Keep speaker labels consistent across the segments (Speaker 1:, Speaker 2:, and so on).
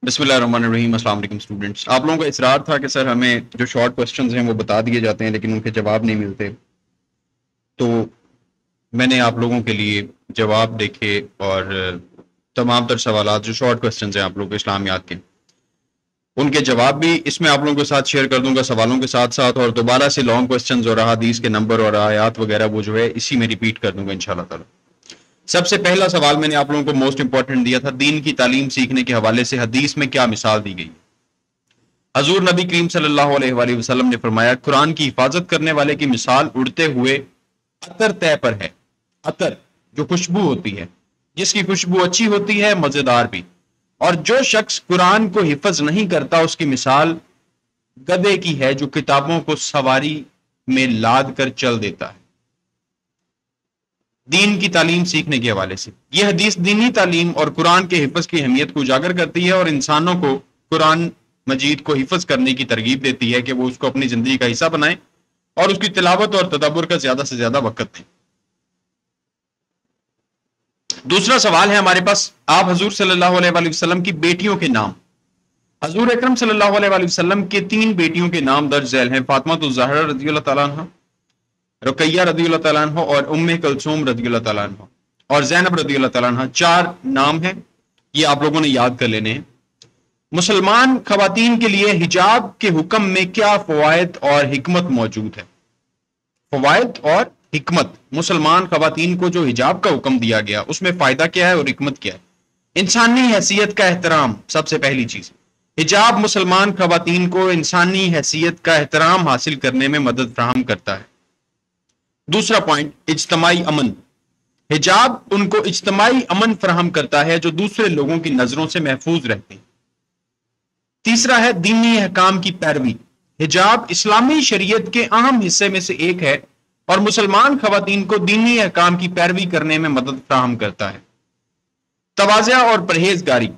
Speaker 1: بسم اللہ الرحمن الرحیم۔ السلام علیکم اسٹوڈنٹس، آپ لوگوں کا اصرار تھا کہ سر ہمیں جو شارٹ کوسچنز ہیں وہ بتا دیے جاتے ہیں لیکن ان کے جواب نہیں ملتے، تو میں نے آپ لوگوں کے لیے جواب دیکھے اور تمام تر سوالات جو شارٹ کوسچنز ہیں آپ لوگوں کے اسلامیات کے، ان کے جواب بھی اس میں آپ لوگوں کے ساتھ شیئر کر دوں گا سوالوں کے ساتھ ساتھ، اور دوبارہ سے لانگ کوسچنز اور احادیث کے نمبر اور آیات وغیرہ وہ جو ہے اسی میں ریپیٹ کر دوں گا انشاءاللہ تعالی۔ سب سے پہلا سوال میں نے آپ لوگوں کو موسٹ امپورٹنٹ دیا تھا، دین کی تعلیم سیکھنے کے حوالے سے حدیث میں کیا مثال دی گئی؟ حضور نبی کریم صلی اللہ علیہ وآلہ وسلم نے فرمایا، قرآن کی حفاظت کرنے والے کی مثال اڑتے ہوئے عطر طے پر ہے۔ عطر جو خوشبو ہوتی ہے، جس کی خوشبو اچھی ہوتی ہے، مزیدار بھی، اور جو شخص قرآن کو حفظ نہیں کرتا اس کی مثال گدھے کی ہے جو کتابوں کو سواری میں لاد کر چل دیتا ہے۔ دین کی تعلیم سیکھنے کے حوالے سے یہ حدیث دینی تعلیم اور قرآن کے حفظ کی اہمیت کو اجاگر کرتی ہے اور انسانوں کو قرآن مجید کو حفظ کرنے کی ترغیب دیتی ہے کہ وہ اس کو اپنی زندگی کا حصہ بنائیں اور اس کی تلاوت اور تدبر کا زیادہ سے زیادہ وقت دیں۔ دوسرا سوال ہے ہمارے پاس، آپ حضور صلی اللہ علیہ وآلہ وسلم کی بیٹیوں کے نام۔ حضور اکرم صلی اللہ علیہ وآلہ وسلم کے 3 بیٹیوں کے نام درج ذیل ہیں، فاطمہ الزہرا رضی اللہ تعالیٰ عنہ، رقیہ رضی اللہ تعالیٰ عنہ اور ام کلثوم رضی اللہ تعالیٰ عنہ اور زینب رضی اللہ تعالیٰ عنہ۔ 4 نام ہیں، یہ آپ لوگوں نے یاد کر لینے ہیں۔ مسلمان خواتین کے لیے حجاب کے حکم میں کیا فوائد اور حکمت موجود ہے؟ فوائد اور حکمت، مسلمان خواتین کو جو حجاب کا حکم دیا گیا اس میں فائدہ کیا ہے اور حکمت کیا ہے؟ انسانی حیثیت کا احترام، سب سے پہلی چیز حجاب مسلمان خواتین کو انسانی حیثیت کا احترام حاصل کرنے میں مدد فراہم کرتا ہے۔ دوسرا پوائنٹ، اجتماعی امن، حجاب ان کو اجتماعی امن فراہم کرتا ہے جو دوسرے لوگوں کی نظروں سے محفوظ رہتے ہیں۔ تیسرا ہے دینی احکام کی پیروی، حجاب اسلامی شریعت کے اہم حصے میں سے ایک ہے اور مسلمان خواتین کو دینی احکام کی پیروی کرنے میں مدد فراہم کرتا ہے۔ تواضع اور پرہیزگاری،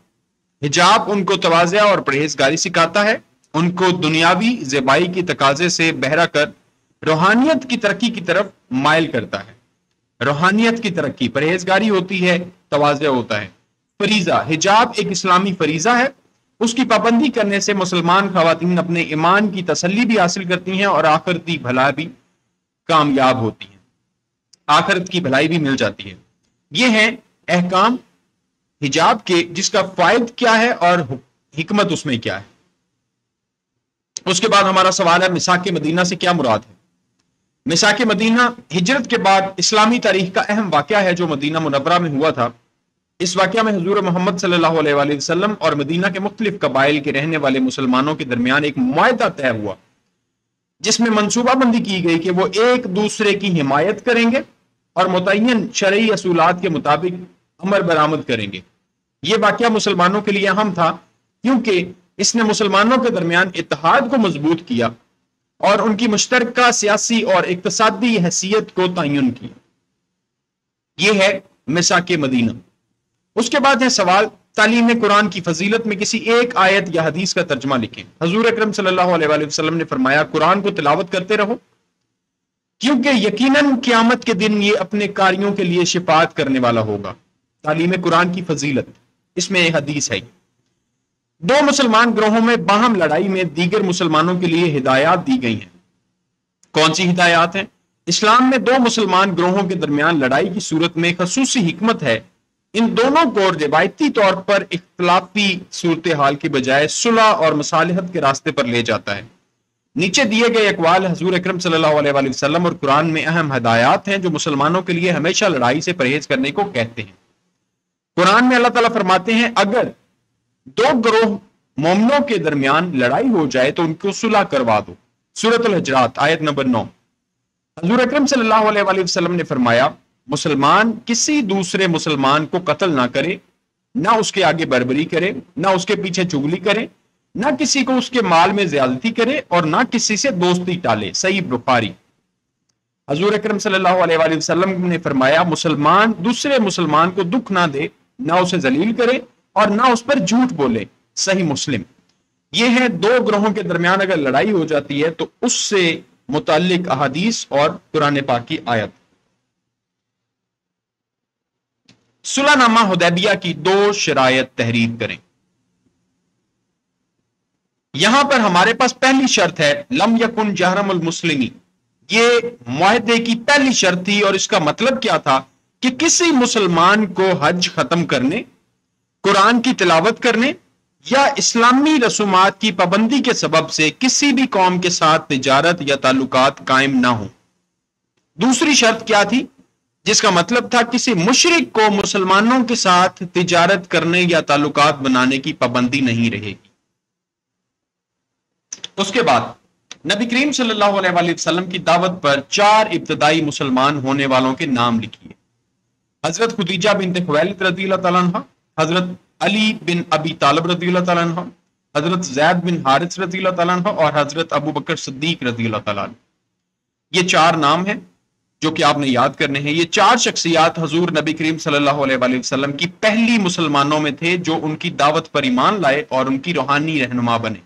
Speaker 1: حجاب ان کو تواضع اور پرہیزگاری سکھاتا ہے، ان کو دنیاوی زیبائی کی تقاضے سے بہرا کر روحانیت کی ترقی کی طرف مائل کرتا ہے۔ روحانیت کی ترقی، پرہیزگاری ہوتی ہے، تواضع ہوتا ہے۔ فریضہ، حجاب ایک اسلامی فریضہ ہے، اس کی پابندی کرنے سے مسلمان خواتین اپنے ایمان کی تسلی بھی حاصل کرتی ہیں اور آخرتی بھلائی بھی کامیاب ہوتی ہیں، آخرت کی بھلائی بھی مل جاتی ہے۔ یہ ہیں احکام حجاب کے، جس کا فائد کیا ہے اور حکمت اس میں کیا ہے۔ اس کے بعد ہمارا سوال ہے، میثاق مدینہ سے کیا مراد ہے؟ میثاق مدینہ ہجرت کے بعد اسلامی تاریخ کا اہم واقعہ ہے جو مدینہ منورہ میں ہوا تھا۔ اس واقعہ میں حضور محمد صلی اللہ علیہ وآلہ وسلم اور مدینہ کے مختلف قبائل کے رہنے والے مسلمانوں کے درمیان ایک معاہدہ طے ہوا جس میں منصوبہ بندی کی گئی کہ وہ ایک دوسرے کی حمایت کریں گے اور متعین شرعی اصولات کے مطابق امر برآمد کریں گے۔ یہ واقعہ مسلمانوں کے لیے اہم تھا کیونکہ اس نے مسلمانوں کے درمیان اتحاد کو مضبوط کیا اور ان کی مشترکہ سیاسی اور اقتصادی حیثیت کو تعین کیا۔ یہ ہے میثاق مدینہ۔ اس کے بعد ہے سوال، تعلیم قرآن کی فضیلت میں کسی ایک آیت یا حدیث کا ترجمہ لکھیں۔ حضور اکرم صلی اللہ علیہ وآلہ وسلم نے فرمایا، قرآن کو تلاوت کرتے رہو کیونکہ یقیناً قیامت کے دن یہ اپنے کاریوں کے لیے شفاعت کرنے والا ہوگا۔ تعلیم قرآن کی فضیلت، اس میں ایک حدیث ہے۔ 2 مسلمان گروہوں میں باہم لڑائی میں دیگر مسلمانوں کے لیے ہدایات دی گئی ہیں۔ کون سی ہدایات ہیں؟ اسلام میں 2 مسلمان گروہوں کے درمیان لڑائی کی صورت میں خصوصی حکمت ہے، ان دونوں کو روایتی طور پر اختلافی صورتحال کے بجائے صلح اور مصالحت کے راستے پر لے جاتا ہے۔ نیچے دیے گئے اقوال حضور اکرم صلی اللہ علیہ وآلہ وسلم اور قرآن میں اہم ہدایات ہیں جو مسلمانوں کے لیے ہمیشہ لڑائی سے پرہیز کرنے کو کہتے ہیں۔ قرآن میں اللہ تعالیٰ فرماتے ہیں، اگر 2 گروہ مومنوں کے درمیان لڑائی ہو جائے تو ان کو صلح کروا دو۔ سورۃ الحجرات آیت نمبر 9۔ حضور اکرم صلی اللہ علیہ وآلہ وسلم نے فرمایا، مسلمان کسی دوسرے مسلمان کو قتل نہ کرے، نہ اس کے آگے بربری کرے، نہ اس کے پیچھے چغلی کرے، نہ کسی کو اس کے مال میں زیادتی کرے اور نہ کسی سے دوستی ٹالے۔ صحیح بخاری۔ حضور اکرم صلی اللہ علیہ وآلہ وسلم نے فرمایا، مسلمان دوسرے مسلمان کو دکھ نہ دے، نہ اسے ذلیل کرے اور نہ اس پر جھوٹ بولے۔ صحیح مسلم۔ یہ ہے 2 گروہوں کے درمیان اگر لڑائی ہو جاتی ہے تو اس سے متعلق احادیث اور قرآن پاک کی آیت۔ صلح نامہ حدیبیہ کی 2 شرائط تحریر کریں۔ یہاں پر ہمارے پاس پہلی شرط ہے لم یکن جہرم المسلمی، یہ معاہدے کی پہلی شرط تھی، اور اس کا مطلب کیا تھا کہ کسی مسلمان کو حج ختم کرنے، قرآن کی تلاوت کرنے یا اسلامی رسومات کی پابندی کے سبب سے کسی بھی قوم کے ساتھ تجارت یا تعلقات قائم نہ ہوں۔ دوسری شرط کیا تھی؟ جس کا مطلب تھا کسی مشرک کو مسلمانوں کے ساتھ تجارت کرنے یا تعلقات بنانے کی پابندی نہیں رہے گی۔ اس کے بعد نبی کریم صلی اللہ علیہ وآلہ وسلم کی دعوت پر 4 ابتدائی مسلمان ہونے والوں کے نام لکھیے۔ حضرت خدیجہ بنت خویلد رضی اللہ تعالیٰ عنہ، حضرت علی بن ابی طالب رضی اللہ تعالیٰ عنہ، حضرت زید بن حارث رضی اللہ تعالیٰ عنہ اور حضرت ابو بکر صدیق رضی اللہ تعالیٰ عنہ۔ یہ 4 نام ہیں جو کہ آپ نے یاد کرنے ہیں۔ یہ 4 شخصیات حضور نبی کریم صلی اللہ علیہ وآلہ وسلم کی پہلی مسلمانوں میں تھے جو ان کی دعوت پر ایمان لائے اور ان کی روحانی رہنما بنے۔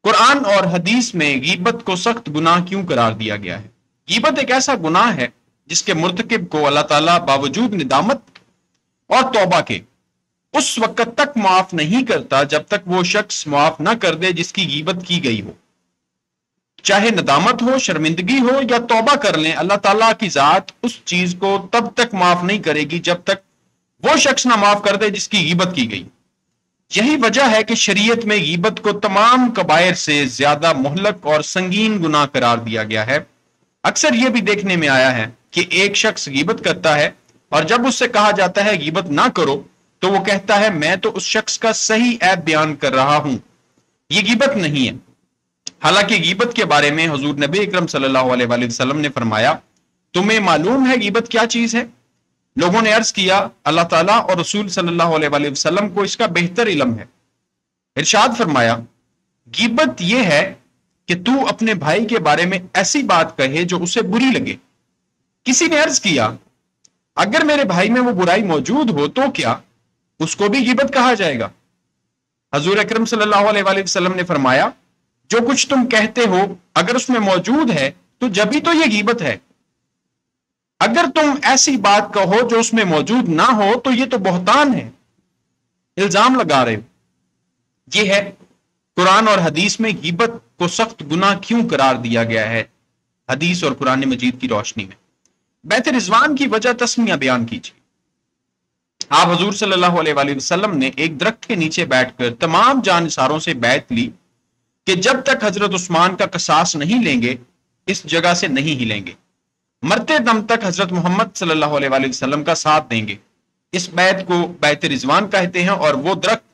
Speaker 1: قرآن اور حدیث میں غیبت کو سخت گناہ کیوں قرار دیا گیا ہے؟ غیبت ایک ایسا گناہ ہے جس کے مرتکب کو اللہ تعالیٰ باوجود ندامت اور توبہ کے اس وقت تک معاف نہیں کرتا جب تک وہ شخص معاف نہ کر دے جس کی غیبت کی گئی ہو۔ چاہے ندامت ہو، شرمندگی ہو یا توبہ کر لیں، اللہ تعالیٰ کی ذات اس چیز کو تب تک معاف نہیں کرے گی جب تک وہ شخص نہ معاف کر دے جس کی غیبت کی گئی۔ یہی وجہ ہے کہ شریعت میں غیبت کو تمام کبائر سے زیادہ مہلک اور سنگین گناہ قرار دیا گیا ہے۔ اکثر یہ بھی دیکھنے میں آیا ہے کہ ایک شخص غیبت کرتا ہے اور جب اس سے کہا جاتا ہے غیبت نہ کرو تو وہ کہتا ہے میں تو اس شخص کا صحیح عیب بیان کر رہا ہوں، یہ غیبت نہیں ہے۔ حالانکہ غیبت کے بارے میں حضور نبی اکرم صلی اللہ علیہ وآلہ وسلم نے فرمایا تمہیں معلوم ہے غیبت کیا چیز ہے؟ لوگوں نے عرض کیا اللہ تعالیٰ اور رسول صلی اللہ علیہ وآلہ وسلم کو اس کا بہتر علم ہے۔ ارشاد فرمایا غیبت یہ ہے کہ تو اپنے بھائی کے بارے میں ایسی بات کہے جو اسے بری لگے۔ کسی نے عرض کیا اگر میرے بھائی میں وہ برائی موجود ہو تو کیا اس کو بھی غیبت کہا جائے گا؟ حضور اکرم صلی اللہ علیہ وآلہ وسلم نے فرمایا جو کچھ تم کہتے ہو اگر اس میں موجود ہے تو جبھی تو یہ غیبت ہے، اگر تم ایسی بات کہو جو اس میں موجود نہ ہو تو یہ تو بہتان ہے، الزام لگا رہے ہو۔ یہ ہے قرآن اور حدیث میں غیبت کو سخت گناہ کیوں قرار دیا گیا ہے حدیث اور قرآن مجید کی روشنی میں۔ بیعت رضوان کی وجہ تسمیہ بیان کیجیے۔ آپ حضور صلی اللہ علیہ وآلہ وسلم نے ایک درخت کے نیچے بیٹھ کر تمام جانثاروں سے بیعت لی کہ جب تک حضرت عثمان کا قصاص نہیں لیں گے اس جگہ سے نہیں ہلیں گے، مرتے دم تک حضرت محمد صلی اللہ علیہ وآلہ وسلم کا ساتھ دیں گے۔ اس بیعت کو بیعت رضوان کہتے ہیں اور وہ درخت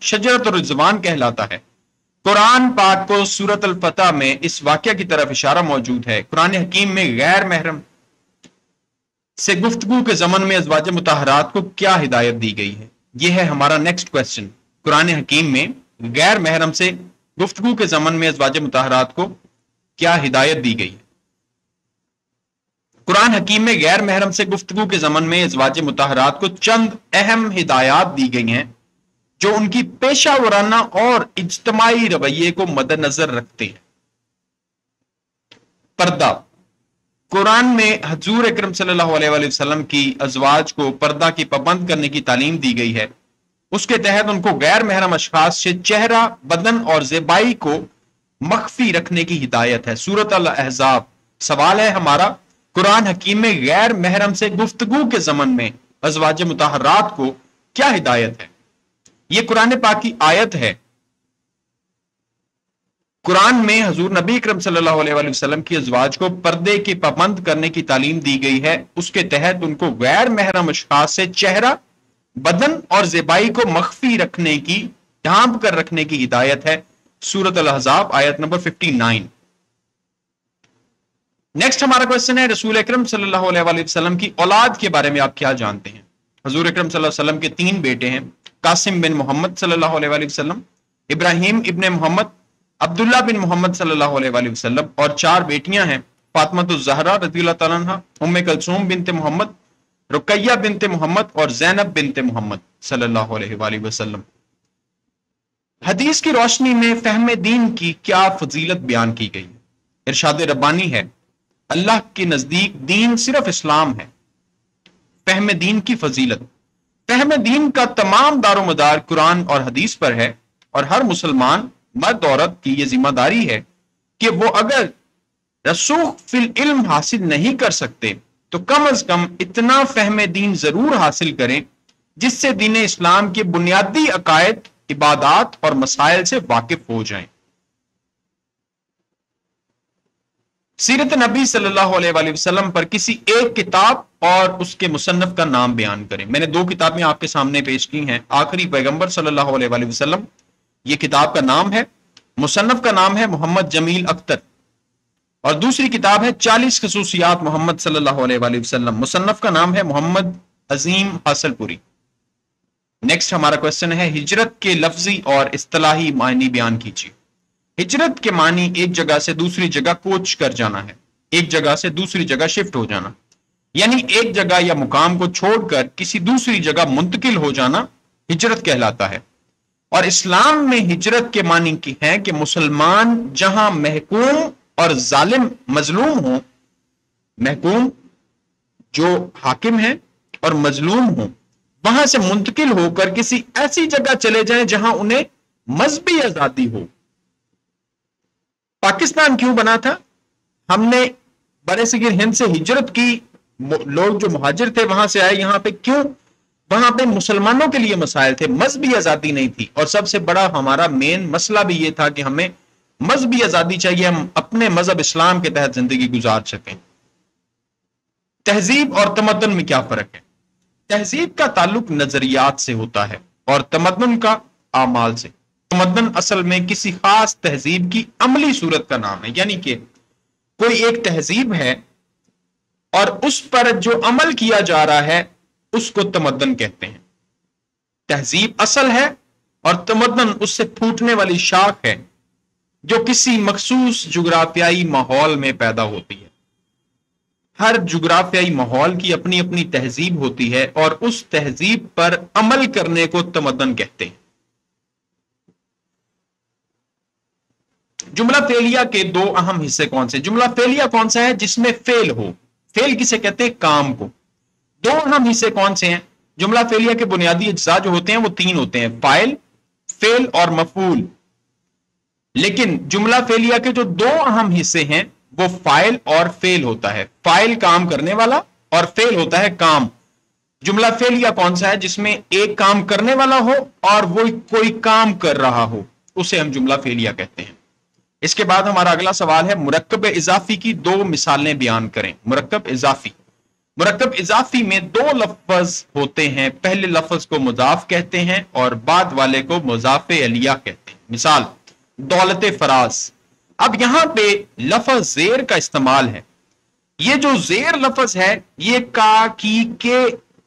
Speaker 1: شجرۃ الرضوان کہلاتا ہے۔ قرآن پاک کو سورۃ الفتح میں اس واقعہ کی طرف اشارہ موجود ہے۔ قرآن حکیم میں غیر محرم سے گفتگو کے ضمن میں ازواج مطہرات کو کیا ہدایت دی گئی ہے؟ یہ ہے ہمارا نیکسٹ کوسچن۔ قرآن حکیم میں غیر محرم سے گفتگو کے ضمن میں ازواج مطہرات کو کیا ہدایت دی گئی ہے؟ قرآن حکیم میں غیر محرم سے گفتگو کے ضمن میں ازواج مطہرات کو چند اہم ہدایات دی گئی ہیں جو ان کی پیشہ ورانہ اور اجتماعی رویے کو مد نظر رکھتے ہیں۔ پردہ، قرآن میں حضور اکرم صلی اللہ علیہ وآلہ وسلم کی ازواج کو پردہ کی پابند کرنے کی تعلیم دی گئی ہے۔ اس کے تحت ان کو غیر محرم اشخاص سے چہرہ، بدن اور زیبائی کو مخفی رکھنے کی ہدایت ہے۔ سورۃ الاحزاب۔ سوال ہے ہمارا قرآن حکیم میں غیر محرم سے گفتگو کے ضمن میں ازواج مطہرات کو کیا ہدایت ہے؟ یہ قرآن پاک کی آیت ہے۔ قرآن میں حضور نبی اکرم صلی اللہ علیہ وآلہ وسلم کی ازواج کو پردے کی پابند کرنے کی تعلیم دی گئی ہے۔ اس کے تحت ان کو غیر محرم اشخاص سے چہرہ، بدن اور زیبائی کو مخفی رکھنے کی، ڈھانپ کر رکھنے کی ہدایت ہے۔ سورۃ الاحزاب آیت نمبر 59۔ نیکسٹ ہمارا کوسچن ہے رسول اکرم صلی اللہ علیہ وآلہ وسلم کی اولاد کے بارے میں آپ کیا جانتے ہیں؟ حضور اکرم صلی اللہ علیہ وسلم کے 3 بیٹے ہیں، قاسم بن محمد صلی اللہ علیہ وآلہ وسلم، ابراہیم ابن محمد، عبداللہ بن محمد صلی اللہ علیہ وآلہ وسلم، اور 4 بیٹیاں ہیں، فاطمہ الزہرا رضی اللہ تعالیٰ عنہ، ام کلثوم بنت محمد، رقیہ بنت محمد اور زینب بنت محمد صلی اللہ علیہ وآلہ وسلم۔ حدیث کی روشنی میں فہم دین کی کیا فضیلت بیان کی گئی؟ ارشاد ربانی ہے اللہ کے نزدیک دین صرف اسلام ہے۔ فہم دین کی فضیلت، فہم دین کا تمام دار و مدار قرآن اور حدیث پر ہے۔ اور ہر مسلمان مرد عورت کی یہ ذمہ داری ہے کہ وہ اگر رسوخ فی العلم حاصل نہیں کر سکتے تو کم از کم اتنا فہم دین ضرور حاصل کریں جس سے دین اسلام کے بنیادی عقائد، عبادات اور مسائل سے واقف ہو جائیں۔ سیرت نبی صلی اللہ علیہ وآلہ وسلم پر کسی ایک کتاب اور اس کے مصنف کا نام بیان کریں۔ میں نے 2 کتابیں آپ کے سامنے پیش کی ہیں، آخری پیغمبر صلی اللہ علیہ وآلہ وسلم، یہ کتاب کا نام ہے، مصنف کا نام ہے محمد جمیل اختر، اور دوسری کتاب ہے 40 خصوصیات محمد صلی اللہ علیہ وآلہ وسلم، مصنف کا نام ہے محمد عظیم حاصل پوری۔ نیکسٹ ہمارا کوشچن ہے، ہجرت کے لفظی اور اصطلاحی معنی بیان کیجیے۔ ہجرت کے معنی ایک جگہ سے دوسری جگہ کوچ کر جانا ہے، ایک جگہ سے دوسری جگہ شفٹ ہو جانا، یعنی ایک جگہ یا مقام کو چھوڑ کر کسی دوسری جگہ منتقل ہو جانا ہجرت کہلاتا ہے۔ اور اسلام میں ہجرت کے معنی کی ہے کہ مسلمان جہاں محکوم اور ظالم مظلوم ہوں، محکوم جو حاکم ہیں اور مظلوم ہوں، وہاں سے منتقل ہو کر کسی ایسی جگہ چلے جائیں جہاں انہیں مذہبی آزادی ہو۔ پاکستان کیوں بنا تھا؟ ہم نے برے صغیر ہند سے ہجرت کی، لوگ جو مہاجر تھے وہاں سے آئے یہاں پہ، کیوں؟ وہاں پہ مسلمانوں کے لیے مسائل تھے، مذہبی آزادی نہیں تھی، اور سب سے بڑا ہمارا مین مسئلہ بھی یہ تھا کہ ہمیں مذہبی آزادی چاہیے، ہم اپنے مذہب اسلام کے تحت زندگی گزار سکیں۔ تہذیب اور تمدن میں کیا فرق ہے؟ تہذیب کا تعلق نظریات سے ہوتا ہے اور تمدن کا اعمال سے۔ تمدن اصل میں کسی خاص تہذیب کی عملی صورت کا نام ہے، یعنی کہ کوئی ایک تہذیب ہے اور اس پر جو عمل کیا جا رہا ہے اس کو تمدن کہتے ہیں۔ تہذیب اصل ہے اور تمدن اس سے پھوٹنے والی شاخ ہے جو کسی مخصوص جغرافیائی ماحول میں پیدا ہوتی ہے۔ ہر جغرافیائی ماحول کی اپنی اپنی تہذیب ہوتی ہے اور اس تہذیب پر عمل کرنے کو تمدن کہتے ہیں۔ جملہ فعلیہ کے 2 اہم حصے کون سے؟ جملہ فعلیہ کون سا ہے؟ جس میں فعل ہو، فعل کسے کہتے ہیں؟ کام کو۔ 2 اہم حصے کون سے ہیں؟ جملہ فعلیہ کے بنیادی اجزاء جو ہوتے ہیں وہ 3 ہوتے ہیں، فاعل، فعل اور مفعول۔ لیکن جملہ فعلیہ کے جو 2 اہم حصے ہیں وہ فاعل اور فعل ہوتا ہے۔ فاعل کام کرنے والا اور فعل ہوتا ہے کام۔ جملہ فعلیہ کون سا ہے؟ جس میں ایک کام کرنے والا ہو اور وہ کوئی کام کر رہا ہو، اسے ہم جملہ فعلیہ کہتے ہیں۔ اس کے بعد ہمارا اگلا سوال ہے، مرکب اضافی کی 2 مثالیں بیان کریں۔ مرکب اضافی، مرکب اضافی میں 2 لفظ ہوتے ہیں، پہلے لفظ کو مضاف کہتے ہیں اور بعد والے کو مضاف الیہ کہتے ہیں۔ مثال، دولت فراز۔ اب یہاں پہ لفظ زیر کا استعمال ہے، یہ جو زیر لفظ ہے یہ کا کی کے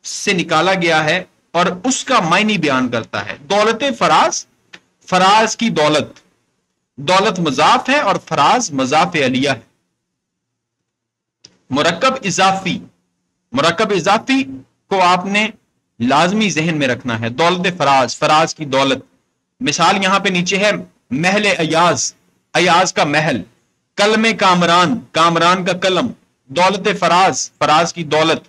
Speaker 1: سے نکالا گیا ہے اور اس کا معنی بیان کرتا ہے۔ دولت فراز، فراز کی دولت، دولت مضاف ہے اور فراز مضاف الیہ ہے۔ مرکب اضافی، مرکب اضافی کو آپ نے لازمی ذہن میں رکھنا ہے۔ دولت فراز، فراز کی دولت۔ مثال یہاں پہ نیچے ہے، محل ایاز، ایاز کا محل، قلم کامران، کامران کا قلم، دولت فراز، فراز کی دولت۔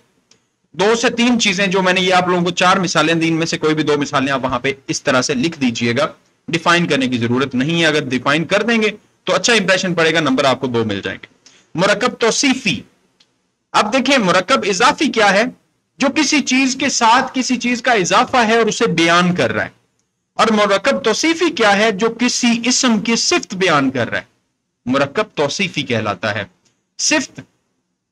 Speaker 1: 2 سے 3 چیزیں جو میں نے یہ آپ لوگوں کو 4 مثالیں دی، ان میں سے کوئی بھی 2 مثالیں آپ وہاں پہ اس طرح سے لکھ دیجئے گا، ڈیفائن کرنے کی ضرورت نہیں ہے، اگر ڈیفائن کر دیں گے تو اچھا امپریشن پڑے گا، نمبر آپ کو 2 مل جائیں گے۔ مرکب توصیفی، اب دیکھیں مرکب اضافی کیا ہے؟ جو کسی چیز کے ساتھ کسی چیز کا اضافہ ہے اور اسے بیان کر رہا ہے، اور مرکب توصیفی کیا ہے؟ جو کسی اسم کی صفت بیان کر رہا ہے، مرکب توصیفی کہلاتا ہے۔ صفت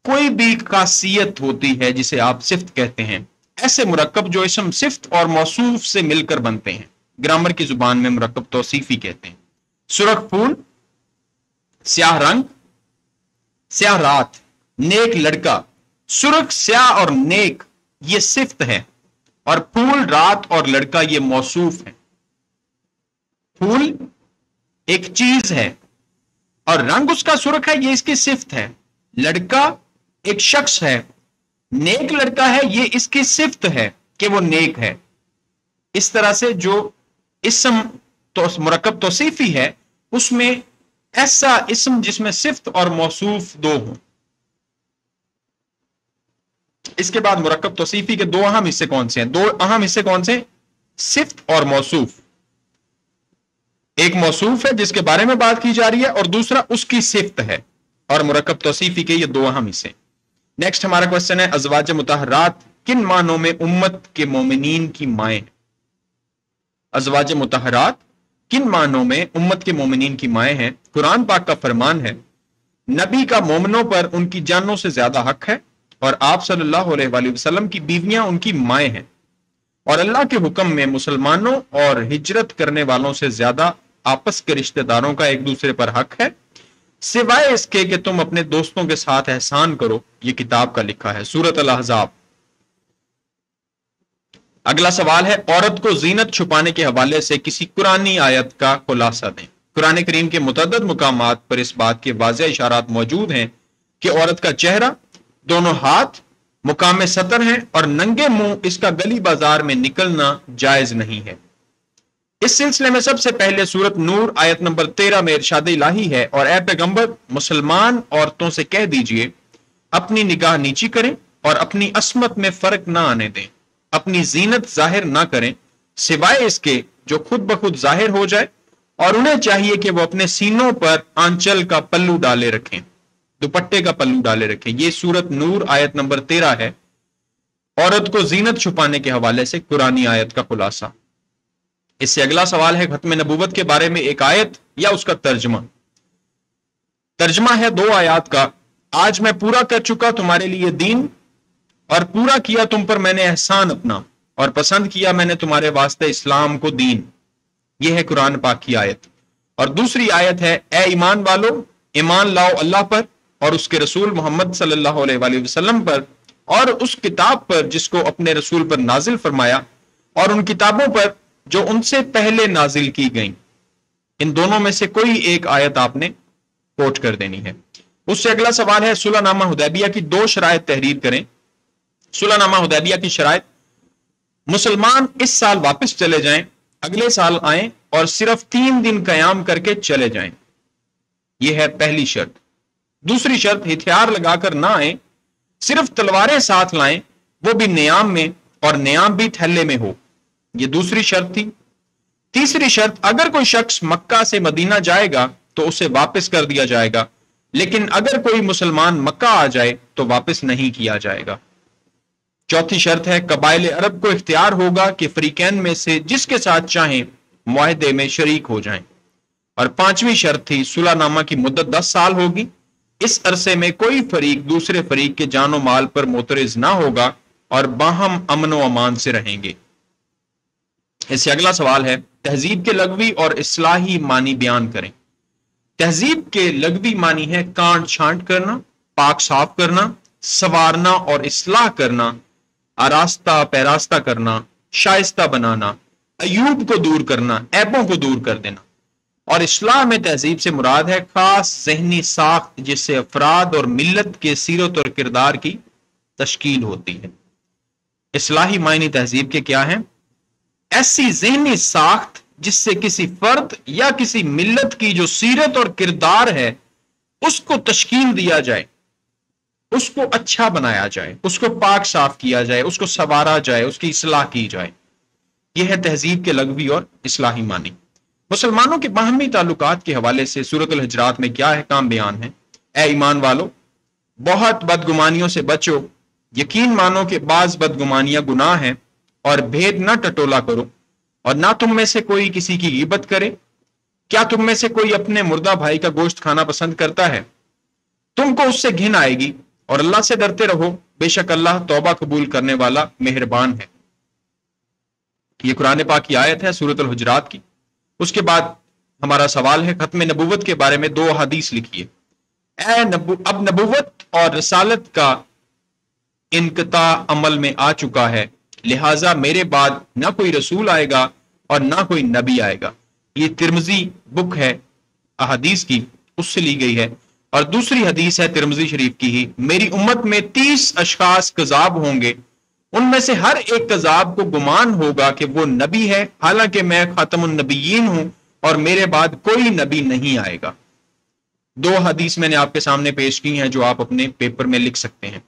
Speaker 1: کوئی بھی خاصیت ہوتی ہے جسے آپ صفت کہتے ہیں، ایسے مرکب جو اسم صفت اور موصوف سے مل کر بنتے ہیں، گرامر کی زبان میں مرکب توصیفی کہتے ہیں۔ سرخ پھول، سیاہ رنگ، سیاہ رات، نیک لڑکا۔ سرخ، سیاہ اور نیک یہ صفت ہے، اور پھول، رات اور لڑکا یہ موصوف ہے۔ پھول ایک چیز ہے اور رنگ اس کا سرخ ہے، یہ اس کی صفت ہے۔ لڑکا ایک شخص ہے، نیک لڑکا ہے، یہ اس کی صفت ہے کہ وہ نیک ہے۔ اس طرح سے جو اسم تو مرکب توصیفی ہے اس میں ایسا اسم جس میں صفت اور موصوف 2 ہوں۔ اس کے بعد مرکب توصیفی کے 2 اہم حصے کون سے ہیں؟ 2 اہم حصے کون سے؟ صفت اور موصوف۔ ایک موصوف ہے جس کے بارے میں بات کی جا رہی ہے، اور دوسرا اس کی صفت ہے، اور مرکب توصیفی کے یہ دو اہم حصے۔ نیکسٹ ہمارا کوشچن ہے ازواج مطہرات کن معنوں میں امت کے مومنین کی مائیں ہیں؟ ازواج مطہرات کن معنوں میں امت کے مومنین کی مائیں ہیں؟ قرآن پاک کا فرمان ہے نبی کا مومنوں پر ان کی جانوں سے زیادہ حق ہے، اور آپ صلی اللہ علیہ وآلہ وسلم کی بیویاں ان کی مائیں ہیں، اور اللہ کے حکم میں مسلمانوں اور ہجرت کرنے والوں سے زیادہ آپس کے رشتہ داروں کا ایک دوسرے پر حق ہے، سوائے اس کے کہ تم اپنے دوستوں کے ساتھ احسان کرو، یہ کتاب کا لکھا ہے۔ سورۃ الاحزاب۔ اگلا سوال ہے عورت کو زینت چھپانے کے حوالے سے کسی قرآنی آیت کا خلاصہ دیں۔ قرآن کریم کے متعدد مقامات پر اس بات کے واضح اشارات موجود ہیں کہ عورت کا چہرہ، دونوں ہاتھ مقام سطر ہیں، اور ننگے منہ اس کا گلی بازار میں نکلنا جائز نہیں ہے۔ اس سلسلے میں سب سے پہلے سورۃ نور آیت نمبر 13 میں ارشاد الہی ہے، اور اے پیغمبر مسلمان عورتوں سے کہہ دیجئے اپنی نگاہ نیچی کریں اور اپنی عصمت میں فرق نہ آنے دیں، اپنی زینت ظاہر نہ کریں سوائے اس کے جو خود بخود ظاہر ہو جائے، اور انہیں چاہیے کہ وہ اپنے سینوں پر آنچل کا پلو ڈالے رکھیں، دوپٹے کا پلو ڈالے رکھیں۔ یہ سورۃ نور آیت نمبر 13 ہے، عورت کو زینت چھپانے کے حوالے سے قرآنی آیت کا خلاصہ۔ اس سے اگلا سوال ہے ختم نبوت کے بارے میں ایک آیت یا اس کا ترجمہ۔ ترجمہ ہے 2 آیات کا۔ آج میں پورا کر چکا تمہارے لیے دین، اور پورا کیا تم پر میں نے احسان اپنا، اور پسند کیا میں نے تمہارے واسطے اسلام کو دین۔ یہ ہے قرآن پاک کی آیت۔ اور دوسری آیت ہے اے ایمان والو ایمان لاؤ اللہ پر اور اس کے رسول محمد صلی اللہ علیہ وآلہ وسلم پر، اور اس کتاب پر جس کو اپنے رسول پر نازل فرمایا، اور ان کتابوں پر جو ان سے پہلے نازل کی گئیں۔ ان دونوں میں سے کوئی ایک آیت آپ نے کوٹ کر دینی ہے۔ اس سے اگلا سوال ہے صلح نامہ حدیبیہ کی 2 شرائط تحریر کریں۔ صلح نامہ حدیبیہ کی شرائط: مسلمان اس سال واپس چلے جائیں، اگلے سال آئیں، اور صرف 3 دن قیام کر کے چلے جائیں، یہ ہے پہلی شرط۔ دوسری شرط ہتھیار لگا کر نہ آئیں، صرف تلواریں ساتھ لائیں، وہ بھی نیام میں، اور نیام بھی تھیلے میں ہو، یہ دوسری شرط تھی۔ تیسری شرط اگر کوئی شخص مکہ سے مدینہ جائے گا تو اسے واپس کر دیا جائے گا، لیکن اگر کوئی مسلمان مکہ آ جائے تو واپس نہیں کیا جائے گا۔ چوتھی شرط ہے قبائل عرب کو اختیار ہوگا کہ فریقین میں سے جس کے ساتھ چاہیں معاہدے میں شریک ہو جائیں۔ اور 5ویں شرط تھی صلح نامہ کی مدت 10 سال ہوگی، اس عرصے میں کوئی فریق دوسرے فریق کے جان و مال پر معترض نہ ہوگا، اور باہم امن و امان سے رہیں گے۔ اس سے اگلا سوال ہے تہذیب کے لغوی اور اصلاحی معنی بیان کریں۔ تہذیب کے لغوی معنی ہے کانٹ چھانٹ کرنا، پاک صاف کرنا، سنوارنا اور اصلاح کرنا، آراستہ پیراستہ کرنا، شائستہ بنانا، عیوب کو دور کرنا، عیبوں کو دور کر دینا۔ اور اصلاح میں تہذیب سے مراد ہے خاص ذہنی ساخت جس سے افراد اور ملت کے سیرت اور کردار کی تشکیل ہوتی ہے۔ اصلاحی معنی تہذیب کے کیا ہیں؟ ایسی ذہنی ساخت جس سے کسی فرد یا کسی ملت کی جو سیرت اور کردار ہے اس کو تشکیل دیا جائے، اس کو اچھا بنایا جائے، اس کو پاک صاف کیا جائے، اس کو سنوارا جائے، اس کی اصلاح کی جائے۔ یہ ہے تہذیب کے لغوی اور اصلاحی معنی۔ مسلمانوں کے باہمی تعلقات کے حوالے سے سورۃ الحجرات میں کیا احکام بیان ہے؟ اے ایمان والو بہت بدگمانیوں سے بچو، یقین مانو کہ بعض بدگمانیاں گناہ ہیں، اور بھید نہ ٹٹولا کرو، اور نہ تم میں سے کوئی کسی کی غیبت کرے۔ کیا تم میں سے کوئی اپنے مردہ بھائی کا گوشت کھانا پسند کرتا ہے؟ تم کو اس سے گھن آئے گی، اور اللہ سے ڈرتے رہو، بے شک اللہ توبہ قبول کرنے والا مہربان ہے۔ یہ قرآن پاک کی آیت ہے سورۃ الحجرات کی۔ اس کے بعد ہمارا سوال ہے ختم نبوت کے بارے میں 2 حدیث لکھیے۔ اب نبوت اور رسالت کا انقطاع عمل میں آ چکا ہے، لہٰذا میرے بعد نہ کوئی رسول آئے گا اور نہ کوئی نبی آئے گا۔ یہ ترمذی بک ہے احادیث کی، اس سے لی گئی ہے۔ اور دوسری حدیث ہے ترمذی شریف کی ہی، میری امت میں 30 اشخاص کذاب ہوں گے، ان میں سے ہر ایک کذاب کو گمان ہوگا کہ وہ نبی ہے، حالانکہ میں خاتم النبیین ہوں اور میرے بعد کوئی نبی نہیں آئے گا۔ 2 حدیث میں نے آپ کے سامنے پیش کی ہیں جو آپ اپنے پیپر میں لکھ سکتے ہیں۔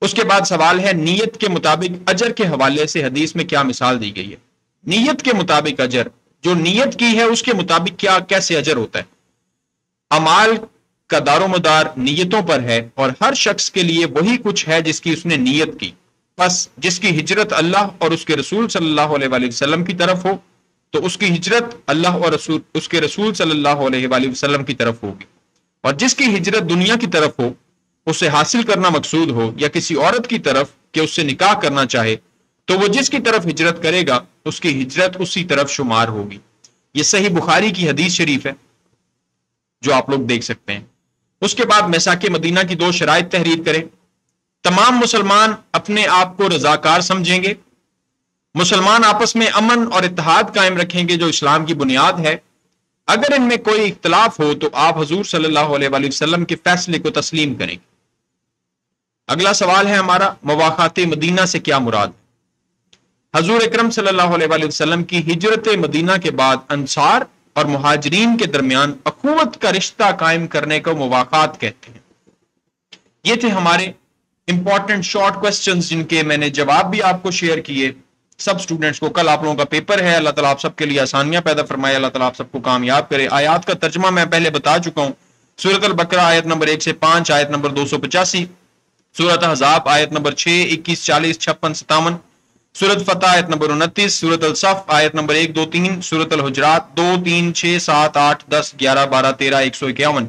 Speaker 1: اس کے بعد سوال ہے نیت کے مطابق اجر کے حوالے سے حدیث میں کیا مثال دی گئی ہے؟ نیت کے مطابق اجر جو نیت کی ہے اس کے مطابق کیا کیسے اجر ہوتا ہے. اعمال کا دار و مدار نیتوں پر ہے اور ہر شخص کے لیے وہی کچھ ہے جس کی اس نے نیت کی. بس جس کی ہجرت اللہ اور اس کے رسول صلی اللہ علیہ وآلہ وسلم کی طرف ہو تو اس کی ہجرت اللہ اور اس کے رسول صلی اللہ علیہ وآلہ وسلم کی طرف ہوگی. اور جس کی ہجرت دنیا کی طرف ہو, اسے حاصل کرنا مقصود ہو, یا کسی عورت کی طرف کہ اس سے نکاح کرنا چاہے, تو وہ جس کی طرف ہجرت کرے گا اس کی ہجرت اسی طرف شمار ہوگی. یہ صحیح بخاری کی حدیث شریف ہے جو آپ لوگ دیکھ سکتے ہیں. اس کے بعد میثاق مدینہ کی 2 شرائط تحریر کریں. تمام مسلمان اپنے آپ کو رضاکار سمجھیں گے, مسلمان آپس میں امن اور اتحاد قائم رکھیں گے جو اسلام کی بنیاد ہے. اگر ان میں کوئی اختلاف ہو تو آپ حضور صلی اللہ علیہ وآلہ وسلم کے فیصلے کو تسلیم کریں گے. اگلا سوال ہے ہمارا, مواخات مدینہ سے کیا مراد ہے؟ حضور اکرم صلی اللہ علیہ وآلہ وسلم کی ہجرت مدینہ کے بعد انصار اور مہاجرین کے درمیان اخوت کا رشتہ قائم کرنے کو مواخات کہتے ہیں. یہ تھے ہمارے امپورٹنٹ شارٹ کوسچنز جن کے میں نے جواب بھی آپ کو شیئر کیے. سب سٹوڈنٹس کو کل آپ لوگوں کا پیپر ہے, اللہ تعالیٰ آپ سب کے لیے آسانیاں پیدا فرمائے, اللہ تعالیٰ آپ سب کو کامیاب کرے. آیات کا ترجمہ میں پہلے بتا چکا ہوں. سورۃ البقرہ آیت نمبر 1 سے 5, آیت نمبر 285, سورۃ احزاب آیت نمبر 6, 21, 40, 56, 57, سورۃ فتح آیت نمبر 29, سورۃ الصف آیت نمبر 1, 2, 3, سورۃ الحجرات 2, 3, 6, 7, 8, 10, 11, 12, 13, 151,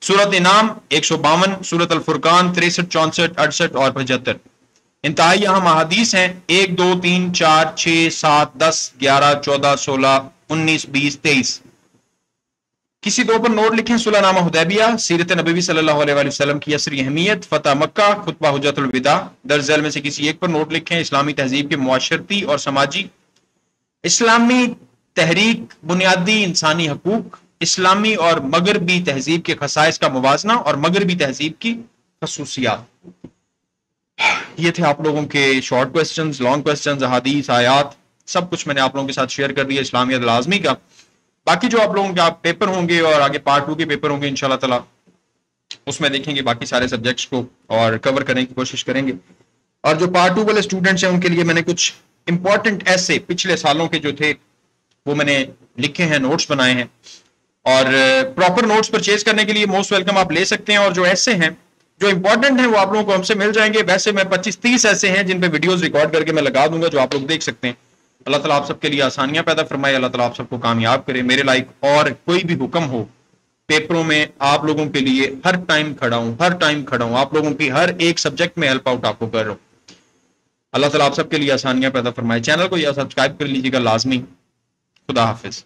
Speaker 1: سورۃ انعام 152, سورۃ الفرقان 63, 64, 68 اور 75. انتہائی اہم احادیث ہیں 1, 2, 3, 4, 6, 7, 10, 11, 14, 16, 19, 20, 23. کسی دو پر نوٹ لکھیں. صلح نامہ حدیبیہ, سیرت نبوی صلی اللہ علیہ وآلہ وسلم کی عصری اہمیت, فتح مکہ, خطبہ حجۃ الوداع. درج ذیل میں سے کسی ایک پر نوٹ لکھیں. اسلامی تہذیب کے معاشرتی اور سماجی, اسلامی تحریک, بنیادی انسانی حقوق, اسلامی اور مغربی تہذیب کے خصائص کا موازنہ اور مغربی تہذیب کی خصوصیات. یہ تھے آپ لوگوں کے شارٹ کوسچنز, لانگ کوسچنز, احادیث, آیات, سب کچھ میں نے آپ لوگوں کے ساتھ شیئر کر دیا اسلامیت لازمی کا. باقی جو آپ لوگوں کے پیپر ہوں گے اور آگے پارٹ 2 کے پیپر ہوں گے انشاءاللہ تعالی, اس میں دیکھیں گے باقی سارے سبجیکٹس کو اور کور کرنے کی کوشش کریں گے. اور جو پارٹ 2 والے اسٹوڈنٹس ہیں ان کے لیے میں نے کچھ امپورٹنٹ ایسے پچھلے سالوں کے جو تھے وہ میں نے لکھے ہیں, نوٹس بنائے ہیں, اور پراپر نوٹس پرچیز کرنے کے لیے موسٹ ویلکم, آپ لے سکتے ہیں. اور جو ایسے ہیں جو امپورٹنٹ ہیں وہ آپ لوگوں کو ہم سے مل جائیں گے. ویسے میں 25-30 ایسے ہیں جن پہ ویڈیوز ریکارڈ کر کے میں لگا دوں گا جو آپ لوگ دیکھ سکتے ہیں. اللہ تعالیٰ آپ سب کے لیے آسانیاں پیدا فرمائے, اللہ تعالیٰ آپ سب کو کامیاب کرے. میرے لائک اور کوئی بھی حکم ہو پیپروں میں آپ لوگوں کے لیے ہر ٹائم کھڑا ہوں, ہر ٹائم کھڑا ہوں, آپ لوگوں کی ہر ایک سبجیکٹ میں ہیلپ آؤٹ آپ کو کر رہا ہوں. اللہ تعالیٰ آپ سب کے لیے آسانیاں پیدا فرمائے. چینل کو یا سبسکرائب کر لیجیے گا لازمی. خدا حافظ.